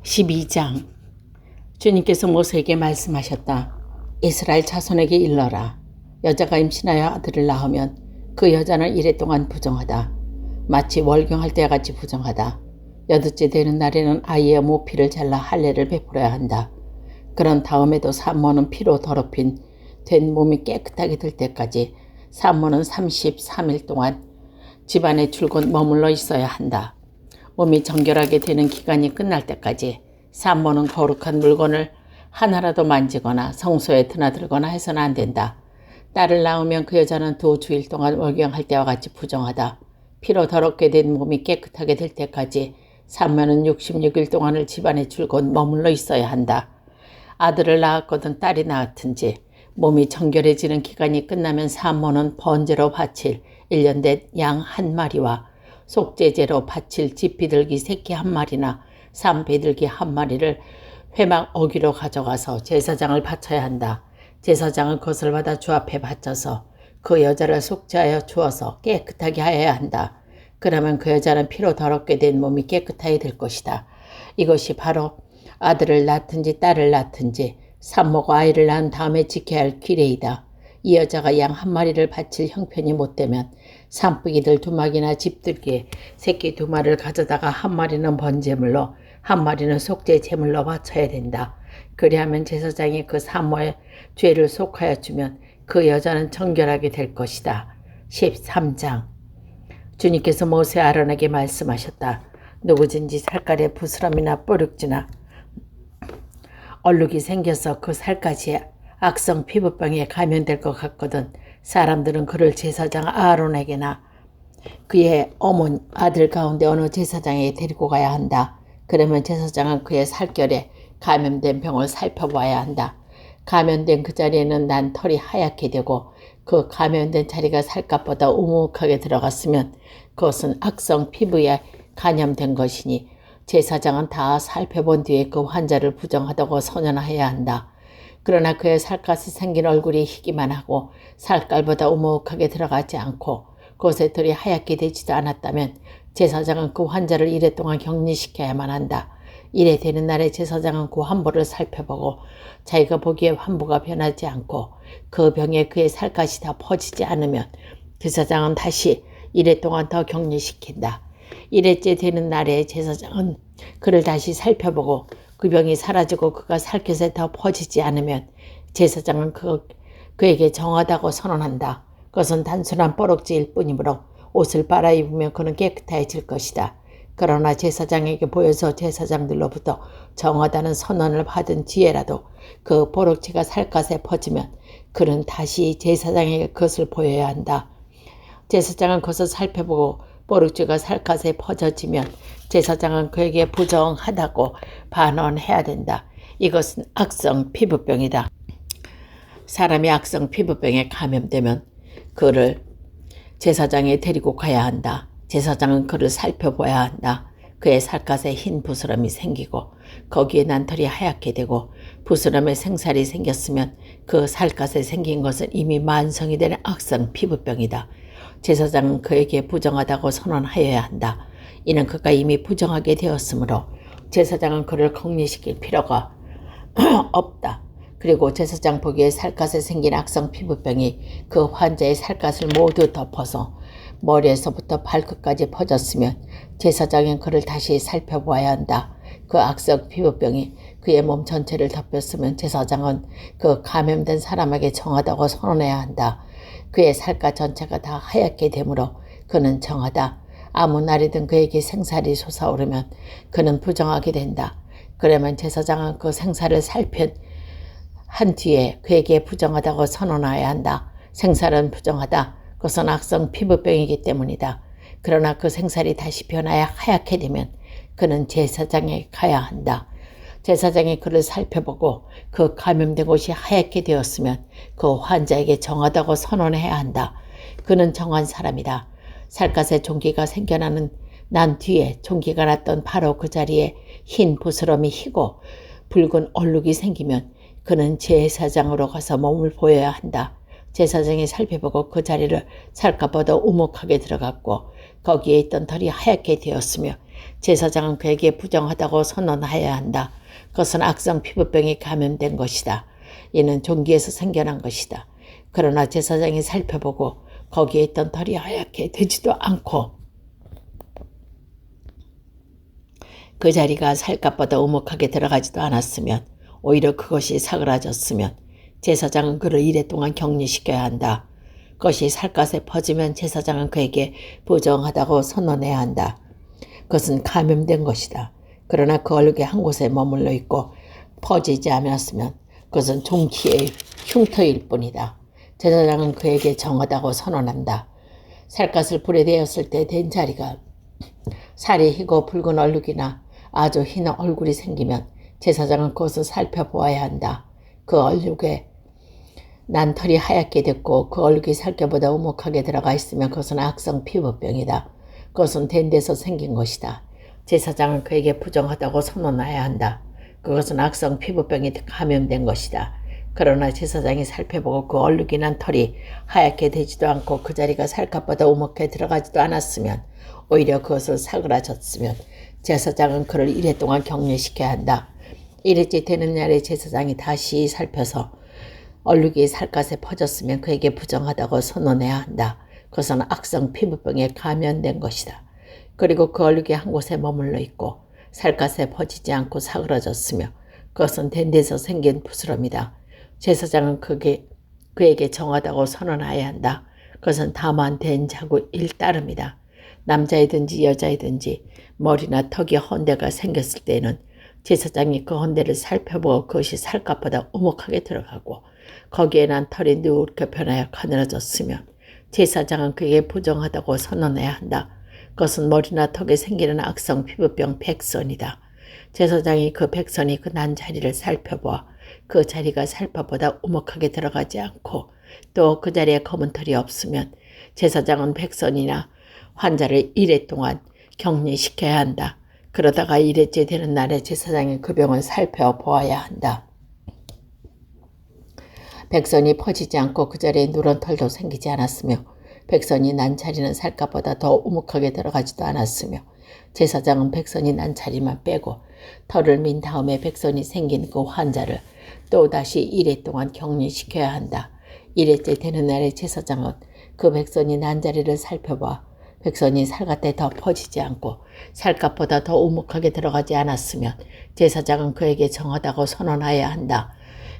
12장. 주님께서 모세에게 말씀하셨다. 이스라엘 자손에게 일러라. 여자가 임신하여 아들을 낳으면 그 여자는 이래 동안 부정하다. 마치 월경할 때와 같이 부정하다. 여덟째 되는 날에는 아이의 모피를 잘라 할례를 베풀어야 한다. 그런 다음에도 산모는 피로 더럽힌 된 몸이 깨끗하게 될 때까지 산모는 33일 동안 집안에 줄곧 머물러 있어야 한다. 몸이 정결하게 되는 기간이 끝날 때까지 산모는 거룩한 물건을 하나라도 만지거나 성소에 드나들거나 해서는 안 된다. 딸을 낳으면 그 여자는 2주일 동안 월경할 때와 같이 부정하다. 피로 더럽게 된 몸이 깨끗하게 될 때까지 산모는 66일 동안을 집안에 줄곧 머물러 있어야 한다. 아들을 낳았거든 딸이 낳았든지 몸이 정결해지는 기간이 끝나면 산모는 번제로 바칠 1년 된 양 1마리와 속죄제로 바칠 집비둘기 새끼 1마리나 산비둘기 1마리를 회막 어기로 가져가서 제사장을 바쳐야 한다. 제사장은 그것을 받아 주 앞에 바쳐서 그 여자를 속죄하여 주어서 깨끗하게 하여야 한다. 그러면 그 여자는 피로 더럽게 된 몸이 깨끗하게 될 것이다. 이것이 바로 아들을 낳든지 딸을 낳든지 산모가 아이를 낳은 다음에 지켜야 할 규례이다. 이 여자가 양 1마리를 바칠 형편이 못되면 산뿌기들 2마리나 집들기에 새끼 2마리를 가져다가 1마리는 번제물로 1마리는 속죄 제물로 바쳐야 된다. 그리하면 제사장이 그 산모의 죄를 속하여 주면 그 여자는 정결하게 될 것이다. 13장. 주님께서 모세 아론에게 말씀하셨다. 누구든지 살갗에 부스럼이나 뽀룩지나 얼룩이 생겨서 그 살갗이 악성 피부병에 감염될 것 같거든 사람들은 그를 제사장 아론에게나 그의 어머니 아들 가운데 어느 제사장에게 데리고 가야 한다. 그러면 제사장은 그의 살결에 감염된 병을 살펴봐야 한다. 감염된 그 자리에는 난 털이 하얗게 되고 그 감염된 자리가 살갗보다 우묵하게 들어갔으면 그것은 악성 피부에 감염된 것이니 제사장은 다 살펴본 뒤에 그 환자를 부정하다고 선언해야 한다. 그러나 그의 살갗에 생긴 얼굴이 희기만 하고 살깔보다 우묵하게 들어가지 않고 그것에 털이 하얗게 되지도 않았다면 제사장은 그 환자를 이래 동안 격리시켜야만 한다. 이래 되는 날에 제사장은 그 환부를 살펴보고 자기가 보기에 환부가 변하지 않고 그 병에 그의 살갗이 다 퍼지지 않으면 제사장은 다시 이래 동안 더 격리시킨다. 이래째 되는 날에 제사장은 그를 다시 살펴보고 그 병이 사라지고 그가 살갗에 더 퍼지지 않으면 제사장은 그에게 정하다고 선언한다. 그것은 단순한 뽀록지일 뿐이므로 옷을 빨아 입으면 그는 깨끗해질 것이다. 그러나 제사장에게 보여서 제사장들로부터 정하다는 선언을 받은 뒤에라도 그 뽀록지가 살갗에 퍼지면 그는 다시 제사장에게 그것을 보여야 한다. 제사장은 그것을 살펴보고 뽀록지가 살갗에 퍼져지면 제사장은 그에게 부정하다고 반언해야 된다. 이것은 악성 피부병이다. 사람이 악성 피부병에 감염되면 그를 제사장에 데리고 가야 한다. 제사장은 그를 살펴봐야 한다. 그의 살갗에 흰 부스럼이 생기고 거기에 난털이 하얗게 되고 부스럼에 생살이 생겼으면 그 살갗에 생긴 것은 이미 만성이 되는 악성 피부병이다. 제사장은 그에게 부정하다고 선언하여야 한다. 이는 그가 이미 부정하게 되었으므로 제사장은 그를 격리시킬 필요가 없다. 그리고 제사장 보기에 살갗에 생긴 악성 피부병이 그 환자의 살갗을 모두 덮어서 머리에서부터 발끝까지 퍼졌으면 제사장은 그를 다시 살펴보아야 한다. 그 악성 피부병이 그의 몸 전체를 덮였으면 제사장은 그 감염된 사람에게 정하다고 선언해야 한다. 그의 살갗 전체가 다 하얗게 되므로 그는 정하다. 아무 날이든 그에게 생살이 솟아오르면 그는 부정하게 된다. 그러면 제사장은 그 생살을 살핀 한 뒤에 그에게 부정하다고 선언해야 한다. 생살은 부정하다. 그것은 악성 피부병이기 때문이다. 그러나 그 생살이 다시 변하여 하얗게 되면 그는 제사장에 가야 한다. 제사장이 그를 살펴보고 그 감염된 곳이 하얗게 되었으면 그 환자에게 정하다고 선언해야 한다. 그는 정한 사람이다. 살갗에 종기가 생겨나는 난 뒤에 종기가 났던 바로 그 자리에 흰 부스럼이 희고 붉은 얼룩이 생기면 그는 제사장으로 가서 몸을 보여야 한다. 제사장이 살펴보고 그 자리를 살갗보다 우묵하게 들어갔고 거기에 있던 털이 하얗게 되었으며 제사장은 그에게 부정하다고 선언하여야 한다. 그것은 악성 피부병에 감염된 것이다. 이는 종기에서 생겨난 것이다. 그러나 제사장이 살펴보고 거기에 있던 털이 하얗게 되지도 않고 그 자리가 살갗보다 오목하게 들어가지도 않았으면, 오히려 그것이 사그라졌으면 제사장은 그를 이래 동안 격리시켜야 한다. 그것이 살갗에 퍼지면 제사장은 그에게 부정하다고 선언해야 한다. 그것은 감염된 것이다. 그러나 그 얼룩이 한 곳에 머물러 있고 퍼지지 않았으면 그것은 종기의 흉터일 뿐이다. 제사장은 그에게 정하다고 선언한다. 살갗을 불에 대었을 때 된 자리가 살이 희고 붉은 얼룩이나 아주 흰 얼굴이 생기면 제사장은 그것을 살펴보아야 한다. 그 얼룩에 난 털이 하얗게 됐고 그 얼룩이 살결보다 오목하게 들어가 있으면 그것은 악성 피부병이다. 그것은 된 데서 생긴 것이다. 제사장은 그에게 부정하다고 선언해야 한다. 그것은 악성 피부병이 감염된 것이다. 그러나 제사장이 살펴보고 그 얼룩이 난 털이 하얗게 되지도 않고 그 자리가 살갗보다 오목해 들어가지도 않았으면, 오히려 그것을 사그라졌으면 제사장은 그를 이래 동안 격리시켜야 한다. 이랬지 되는 날에 제사장이 다시 살펴서 얼룩이 살갗에 퍼졌으면 그에게 부정하다고 선언해야 한다. 그것은 악성 피부병에 감염된 것이다. 그리고 그 얼룩이 한 곳에 머물러 있고 살갗에 퍼지지 않고 사그러졌으며 그것은 된 데서 생긴 부스럼이다. 제사장은 그에게 정하다고 선언해야 한다. 그것은 다만 된 자국일 따름이다. 남자이든지 여자이든지 머리나 턱이 헌데가 생겼을 때에는 제사장이 그 헌데를 살펴보고 그것이 살갗보다 오목하게 들어가고 거기에 난 털이 누렇게 변하여 가늘어졌으면 제사장은 그에게 부정하다고 선언해야 한다. 그것은 머리나 턱에 생기는 악성 피부병 백선이다. 제사장이 그 백선이 그 난 자리를 살펴보아 그 자리가 살파보다 오목하게 들어가지 않고 또 그 자리에 검은 털이 없으면 제사장은 백선이나 환자를 이래 동안 격리시켜야 한다. 그러다가 이래째 되는 날에 제사장이 그 병을 살펴보아야 한다. 백선이 퍼지지 않고 그 자리에 누런 털도 생기지 않았으며 백선이 난 자리는 살갗보다 더 오목하게 들어가지도 않았으며 제사장은 백선이 난 자리만 빼고 털을 민 다음에 백선이 생긴 그 환자를 또다시 이래 동안 격리시켜야 한다. 이래째 되는 날에 제사장은 그 백선이 난 자리를 살펴봐 백선이 살갗에 더 퍼지지 않고 살갗보다 더 오목하게 들어가지 않았으면 제사장은 그에게 정하다고 선언해야 한다.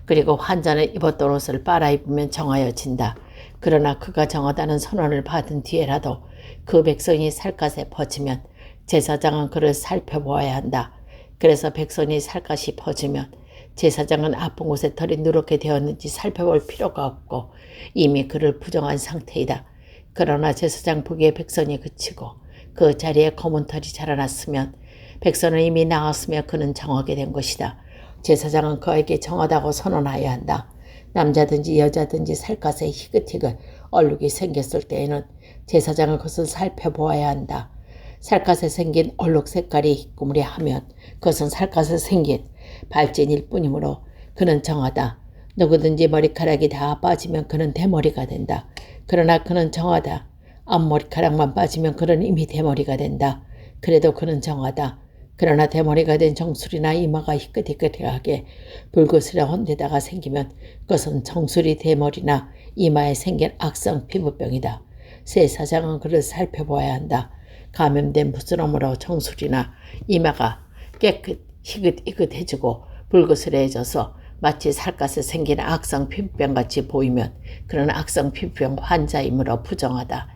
그리고 환자는 입었던 옷을 빨아입으면 정하여진다. 그러나 그가 정하다는 선언을 받은 뒤에라도 그 백선이 살갗에 퍼지면 제사장은 그를 살펴보아야 한다. 그래서 백선이 살갗이 퍼지면 제사장은 아픈 곳에 털이 누렇게 되었는지 살펴볼 필요가 없고 이미 그를 부정한 상태이다. 그러나 제사장 보기에 백선이 그치고 그 자리에 검은 털이 자라났으면 백선은 이미 나았으며 그는 정하게 된 것이다. 제사장은 그에게 정하다고 선언해야 한다. 남자든지 여자든지 살갗에 희끗희끗 얼룩이 생겼을 때에는 제사장은 그것을 살펴보아야 한다. 살갗에 생긴 얼룩 색깔이 희꾸무리하면 그것은 살갗에 생긴 발진일 뿐이므로 그는 정하다. 누구든지 머리카락이 다 빠지면 그는 대머리가 된다. 그러나 그는 정하다. 앞머리카락만 빠지면 그는 이미 대머리가 된다. 그래도 그는 정하다. 그러나 대머리가 된 정수리나 이마가 희끗희끗하게 붉으스러운 데다가 생기면 그것은 정수리 대머리나 이마에 생긴 악성 피부병이다. 제사장은 그를 살펴보아야 한다. 감염된 부스럼으로 정수리나 이마가 깨끗 희끗희끗해지고 붉으스러해져서 마치 살갗에 생긴 악성 피부병같이 보이면 그런 악성 피부병 환자이므로 부정하다.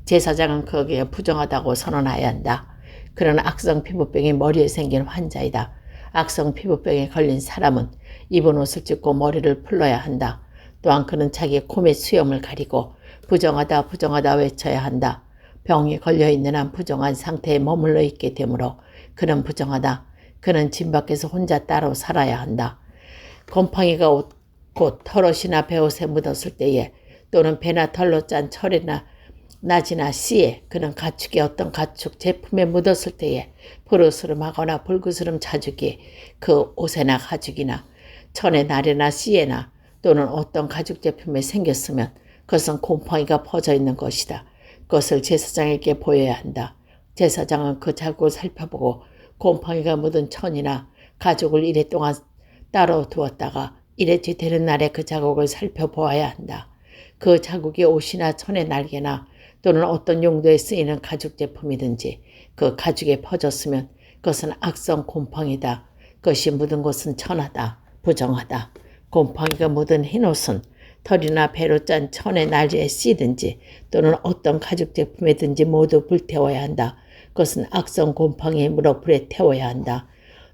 제사장은 거기에 부정하다고 선언해야 한다. 그런 악성 피부병이 머리에 생긴 환자이다. 악성 피부병에 걸린 사람은 입은 옷을 찢고 머리를 풀러야 한다. 또한 그는 자기 코밑 수염을 가리고 부정하다 부정하다 외쳐야 한다. 병이 걸려있는 한 부정한 상태에 머물러 있게 되므로 그는 부정하다. 그는 집 밖에서 혼자 따로 살아야 한다. 곰팡이가 곧 털옷이나 배옷에 묻었을 때에 또는 배나 털로 짠 철이나 낮이나 씨에 그는 가축의 어떤 가축 제품에 묻었을 때에 푸르스름하거나 붉으스름 자죽이 그 옷에나 가죽이나 천의 날에나 씨에나 또는 어떤 가죽 제품에 생겼으면 그것은 곰팡이가 퍼져 있는 것이다. 그것을 제사장에게 보여야 한다. 제사장은 그 자국을 살펴보고 곰팡이가 묻은 천이나 가죽을 이래 동안 따로 두었다가 이래지 되는 날에 그 자국을 살펴보아야 한다. 그 자국이 옷이나 천의 날개나 또는 어떤 용도에 쓰이는 가죽 제품이든지 그 가죽에 퍼졌으면 그것은 악성 곰팡이다. 그것이 묻은 곳은 천하다. 부정하다. 곰팡이가 묻은 흰옷은 털이나 배로 짠 천의 날개에 씨든지 또는 어떤 가죽 제품이든지 모두 불태워야 한다. 그것은 악성 곰팡이에 물어 불에 태워야 한다.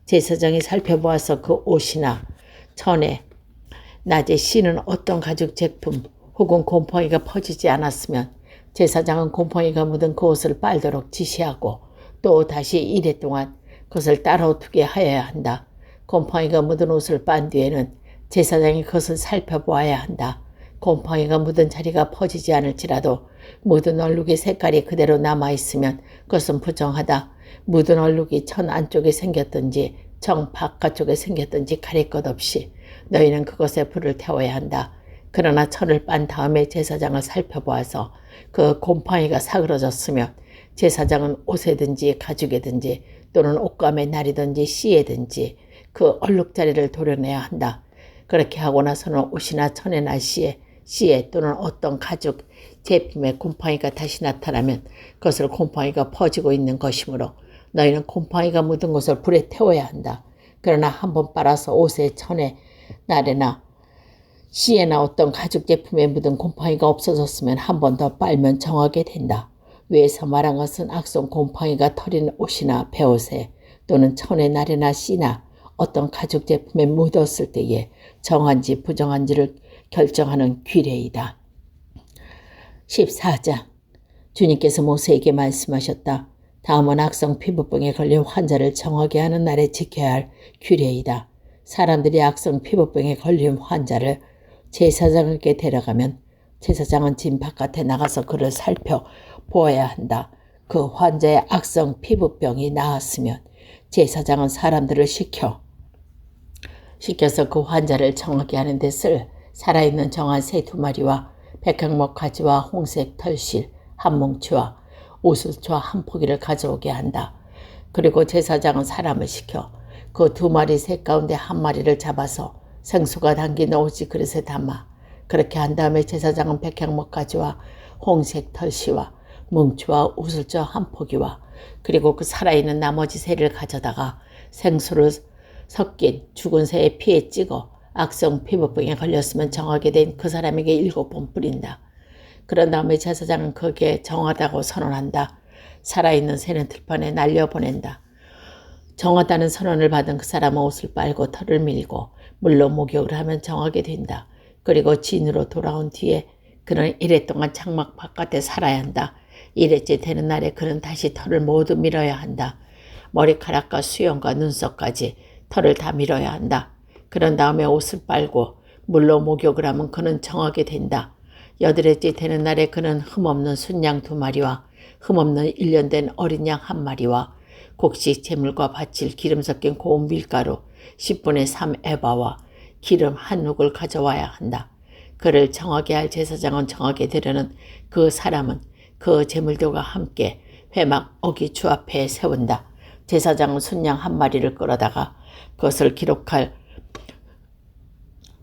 제사장이 살펴보아서 그 옷이나 천에 낮에 씨는 어떤 가죽 제품 혹은 곰팡이가 퍼지지 않았으면 제사장은 곰팡이가 묻은 그 옷을 빨도록 지시하고 또 다시 이래 동안 그것을 따로 두게 하여야 한다. 곰팡이가 묻은 옷을 빤 뒤에는 제사장이 그것을 살펴보아야 한다. 곰팡이가 묻은 자리가 퍼지지 않을지라도 묻은 얼룩의 색깔이 그대로 남아있으면 그것은 부정하다. 묻은 얼룩이 천 안쪽에 생겼든지 정 바깥쪽에 생겼든지 가릴 것 없이 너희는 그것에 불을 태워야 한다. 그러나 천을 빤 다음에 제사장을 살펴보아서 그 곰팡이가 사그러졌으면 제사장은 옷에든지 가죽에든지 또는 옷감의 날이든지 씨에든지 그 얼룩자리를 도려내야 한다. 그렇게 하고 나서는 옷이나 천의 날 씨에 또는 어떤 가죽 제품에 곰팡이가 다시 나타나면 그것을 곰팡이가 퍼지고 있는 것이므로 너희는 곰팡이가 묻은 것을 불에 태워야 한다. 그러나 한번 빨아서 옷에 천에 날에나 씨에나 어떤 가죽 제품에 묻은 곰팡이가 없어졌으면 한 번 더 빨면 정하게 된다. 위에서 말한 것은 악성 곰팡이가 털인 옷이나 배옷에 또는 천의 날에나 씨나 어떤 가죽 제품에 묻었을 때에 정한지 부정한지를 결정하는 규례이다. 14장 주님께서 모세에게 말씀하셨다. 다음은 악성 피부병에 걸린 환자를 정하게 하는 날에 지켜야 할 규례이다. 사람들이 악성 피부병에 걸린 환자를 제사장에게 데려가면 제사장은 진 바깥에 나가서 그를 살펴보아야 한다. 그 환자의 악성 피부병이 나았으면 제사장은 사람들을 시켜서 그 환자를 정하게 하는 데 쓸 살아있는 정한 새 2마리와 백향목 가지와 홍색 털실 한 뭉치와 우슬초와 한 포기를 가져오게 한다. 그리고 제사장은 사람을 시켜 그 2마리 새 가운데 1마리를 잡아서 생수가 담긴 오지 그릇에 담아 그렇게 한 다음에 제사장은 백향목 가지와 홍색 털씨와 뭉치와 우슬초 한 포기와 그리고 그 살아있는 나머지 새를 가져다가 생수를 섞인 죽은 새의 피에 찍어 악성 피부병에 걸렸으면 정하게 된 그 사람에게 7번 뿌린다. 그런 다음에 제사장은 거기에 정하다고 선언한다. 살아있는 새는 들판에 날려보낸다. 정하다는 선언을 받은 그 사람은 옷을 빨고 털을 밀고 물로 목욕을 하면 정하게 된다. 그리고 진으로 돌아온 뒤에 그는 1회 동안 장막 바깥에 살아야 한다. 1회째 되는 날에 그는 다시 털을 모두 밀어야 한다. 머리카락과 수염과 눈썹까지 털을 다 밀어야 한다. 그런 다음에 옷을 빨고 물로 목욕을 하면 그는 정하게 된다. 8회째 되는 날에 그는 흠없는 순양 2마리와 흠없는 1년 된 어린 양 1마리와 곡식 제물과 바칠 기름 섞인 고운 밀가루 10분의 3 에바와 기름 한 눅을 가져와야 한다. 그를 정하게 할 제사장은 정하게 되려는 그 사람은 그 제물들과 함께 회막 어기 주 앞에 세운다. 제사장은 순양 1마리를 끌어다가 그것을 기록할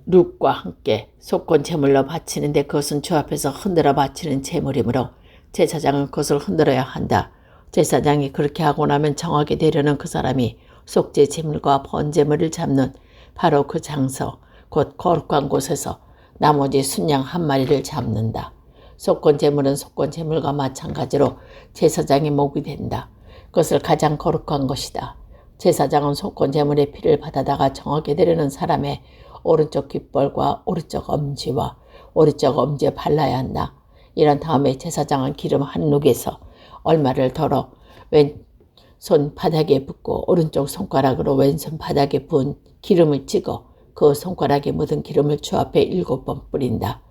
룩과 함께 속건 제물로 바치는데 그것은 주 앞에서 흔들어 바치는 제물이므로 제사장은 그것을 흔들어야 한다. 제사장이 그렇게 하고 나면 정하게 되려는 그 사람이 속죄 제물과 번제물을 잡는 바로 그 장소 곧 거룩한 곳에서 나머지 순양 1마리를 잡는다. 속건 제물은 속건 제물과 마찬가지로 제사장의 목이 된다. 그것을 가장 거룩한 것이다. 제사장은 속건 제물의 피를 받아다가 정하게 되려는 사람의 오른쪽 귓볼과 오른쪽 엄지와 오른쪽 엄지에 발라야 한다. 이런 다음에 제사장은 기름 한 눅에서 얼마를 덜어 왼손 바닥에 붓고 오른쪽 손가락으로 왼손 바닥에 부은 기름을 찍어 그 손가락에 묻은 기름을 주 앞에 7번 뿌린다.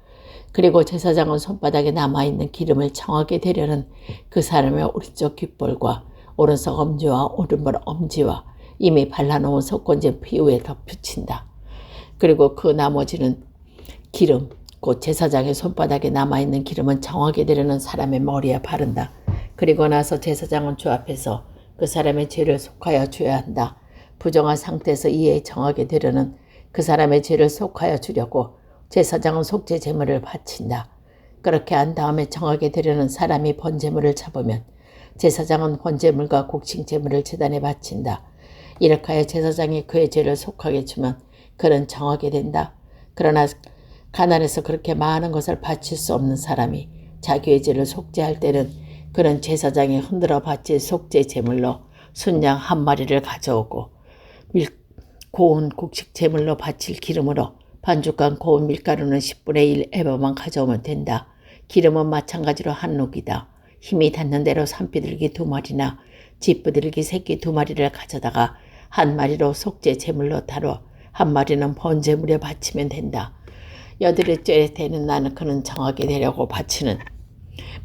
그리고 제사장은 손바닥에 남아있는 기름을 정하게 되려는 그 사람의 오른쪽 귓볼과 오른쪽 엄지와 오른발 엄지와 이미 발라놓은 속건제 피 위에 덧붙인다. 그리고 그 나머지는 기름, 곧 제사장의 손바닥에 남아있는 기름은 정하게 되려는 사람의 머리에 바른다. 그리고 나서 제사장은 주 앞에서 그 사람의 죄를 속하여 줘야 한다. 부정한 상태에서 이에 정하게 되려는 그 사람의 죄를 속하여 주려고 제사장은 속죄 제물을 바친다. 그렇게 한 다음에 정하게 되려는 사람이 번제물을 잡으면 제사장은 번제물과 곡식 제물을 제단에 바친다. 이렇게 하여 제사장이 그의 죄를 속하게 주면 그는 정하게 된다. 그러나 가난해서 그렇게 많은 것을 바칠 수 없는 사람이 자기의 죄를 속죄할 때는 그는 제사장이 흔들어 바칠 속죄 제물로 순양 한 마리를 가져오고 고운 곡식 제물로 바칠 기름으로 반죽한 고운 밀가루는 10분의 1 에버만 가져오면 된다. 기름은 마찬가지로 한 록이다. 힘이 닿는 대로 산비둘기 2마리나 쥐비둘기 새끼 2마리를 가져다가 한 마리로 속죄 제물로 다뤄 한 마리는 번제물에 바치면 된다. 여드레째 되는 날은 그는 정하게 되려고 바치는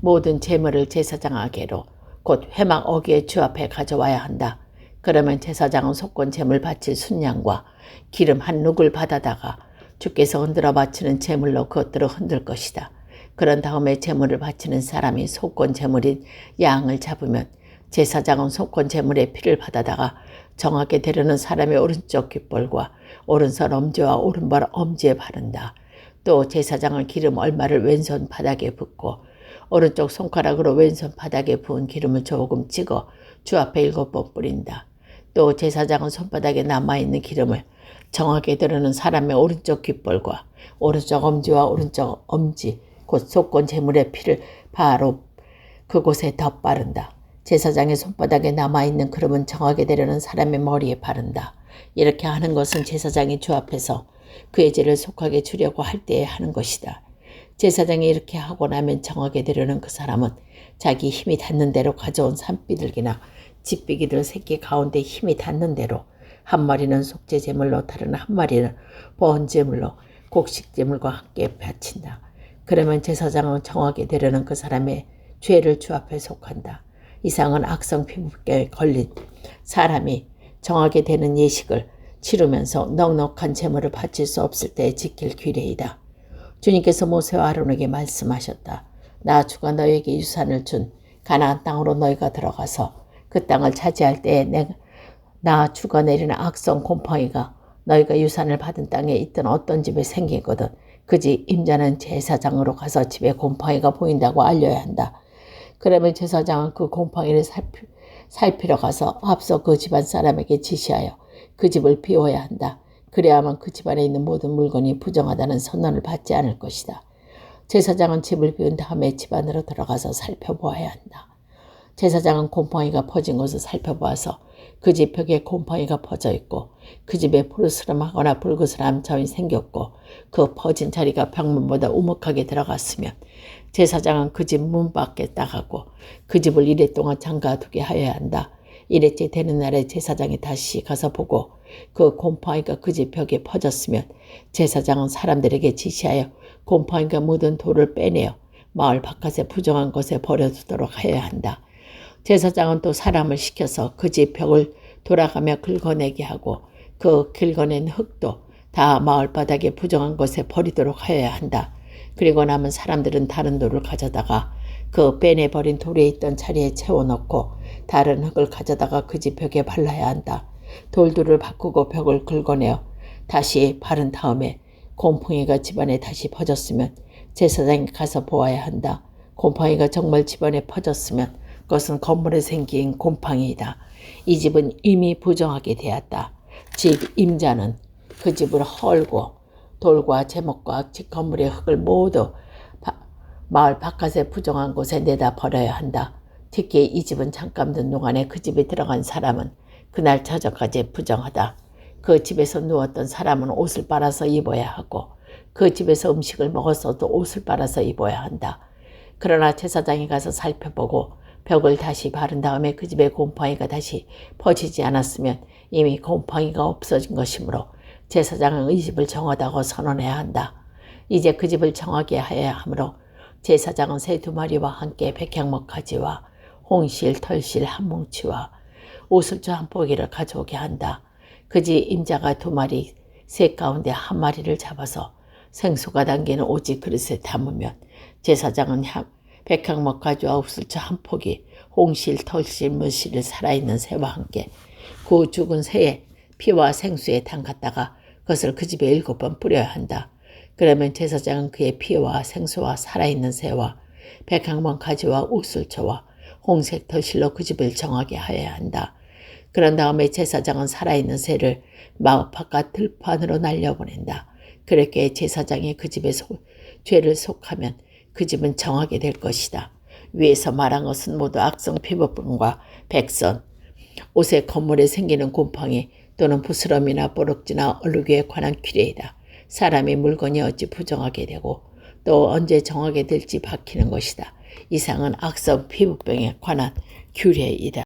모든 제물을 제사장에게로 곧 회막 어귀의 주 앞에 가져와야 한다. 그러면 제사장은 속건 제물 바칠 순양과 기름 한 룩을 받아다가 주께서 흔들어 바치는 제물로 그것들을 흔들 것이다. 그런 다음에 제물을 바치는 사람이 속건 제물인 양을 잡으면 제사장은 속건 제물의 피를 받아다가 정하게 되려는 사람의 오른쪽 귓볼과 오른손 엄지와 오른발 엄지에 바른다. 또 제사장은 기름 얼마를 왼손 바닥에 붓고 오른쪽 손가락으로 왼손 바닥에 부은 기름을 조금 찍어 주 앞에 7번 뿌린다. 또 제사장은 손바닥에 남아있는 기름을 정하게 되려는 사람의 오른쪽 귓볼과 오른쪽 엄지와 오른쪽 엄지 곧 속건 제물의 피를 바로 그곳에 덧바른다. 제사장의 손바닥에 남아있는 기름은 정하게 되려는 사람의 머리에 바른다. 이렇게 하는 것은 제사장이 주 앞에서 그의 죄를 속하게 주려고 할 때에 하는 것이다. 제사장이 이렇게 하고 나면 정하게 되려는 그 사람은 자기 힘이 닿는 대로 가져온 산비둘기나 쥐비기들 새끼 가운데 힘이 닿는 대로 한 마리는 속죄 제물로 다른 한 마리는 번제물로 곡식 제물과 함께 바친다. 그러면 제사장은 정하게 되려는 그 사람의 죄를 주 앞에 속한다. 이상은 악성 피부병에 걸린 사람이 정하게 되는 예식을 치르면서 넉넉한 제물을 바칠 수 없을 때 지킬 규례이다. 주님께서 모세와 아론에게 말씀하셨다. 나 주가 너에게 유산을 준 가나안 땅으로 너희가 들어가서 그 땅을 차지할 때에 나 주가 내리는 악성 곰팡이가 너희가 유산을 받은 땅에 있던 어떤 집에 생기거든 그 집 임자는 제사장으로 가서 집에 곰팡이가 보인다고 알려야 한다. 그러면 제사장은 그 곰팡이를 살피러 가서 앞서 그 집안 사람에게 지시하여 그 집을 비워야 한다. 그래야만 그 집안에 있는 모든 물건이 부정하다는 선언을 받지 않을 것이다. 제사장은 집을 비운 다음에 집 안으로 들어가서 살펴보아야 한다. 제사장은 곰팡이가 퍼진 곳을 살펴보아서 그 집 벽에 곰팡이가 퍼져 있고 그 집에 푸르스름하거나 붉으스름한 점이 생겼고 그 퍼진 자리가 벽문보다 우묵하게 들어갔으면 제사장은 그 집 문 밖에 나가고 그 집을 이래 동안 잠가두게 하여야 한다. 이래째 되는 날에 제사장이 다시 가서 보고 그 곰팡이가 그 집 벽에 퍼졌으면 제사장은 사람들에게 지시하여 곰팡이가 묻은 돌을 빼내어 마을 바깥에 부정한 곳에 버려두도록 하여야 한다. 제사장은 또 사람을 시켜서 그 집 벽을 돌아가며 긁어내게 하고 그 긁어낸 흙도 다 마을 바닥에 부정한 곳에 버리도록 하여야 한다. 그리고 남은 사람들은 다른 돌을 가져다가 그 빼내버린 돌에 있던 자리에 채워넣고 다른 흙을 가져다가 그 집 벽에 발라야 한다. 돌들을 바꾸고 벽을 긁어내어 다시 바른 다음에 곰팡이가 집안에 다시 퍼졌으면 제사장이 가서 보아야 한다. 곰팡이가 정말 집안에 퍼졌으면 그것은 건물에 생긴 곰팡이이다. 이 집은 이미 부정하게 되었다. 집 임자는 그 집을 헐고 돌과 제목과 집 건물의 흙을 모두 마을 바깥에 부정한 곳에 내다 버려야 한다. 특히 이 집은 잠깐 든 동안에 그 집에 들어간 사람은 그날 저녁까지 부정하다. 그 집에서 누웠던 사람은 옷을 빨아서 입어야 하고 그 집에서 음식을 먹었어도 옷을 빨아서 입어야 한다. 그러나 제사장이 가서 살펴보고 벽을 다시 바른 다음에 그 집에 곰팡이가 다시 퍼지지 않았으면 이미 곰팡이가 없어진 것이므로 제사장은 이 집을 정하다고 선언해야 한다. 이제 그 집을 정하게 하여야 하므로 제사장은 새 2마리와 함께 백향목 가지와 홍실, 털실 한 뭉치와 오슬주 한 포기를 가져오게 한다. 그 집 임자가 2마리, 새 가운데 한 마리를 잡아서 생수가 담기는 오직 그릇에 담으면 제사장은 백향목 가지와 오슬주 한 포기, 홍실, 털실, 무실 살아있는 새와 함께 그 죽은 새의 피와 생수에 담갔다가 그것을 그 집에 7번 뿌려야 한다. 그러면 제사장은 그의 피와 생수와 살아있는 새와 백향목 가지와 옥술초와 홍색 털실로 그 집을 정하게 하여야 한다. 그런 다음에 제사장은 살아있는 새를 마을 바깥 들판으로 날려보낸다. 그렇게 제사장이 그 집에 죄를 속하면 그 집은 정하게 될 것이다. 위에서 말한 것은 모두 악성 피부병과 백선, 옷의 건물에 생기는 곰팡이 또는 부스럼이나 뽀록지나 얼룩에 관한 규례이다. 사람이 물건이 어찌 부정하게 되고 또 언제 정하게 될지 밝히는 것이다. 이상은 악성 피부병에 관한 규례이다.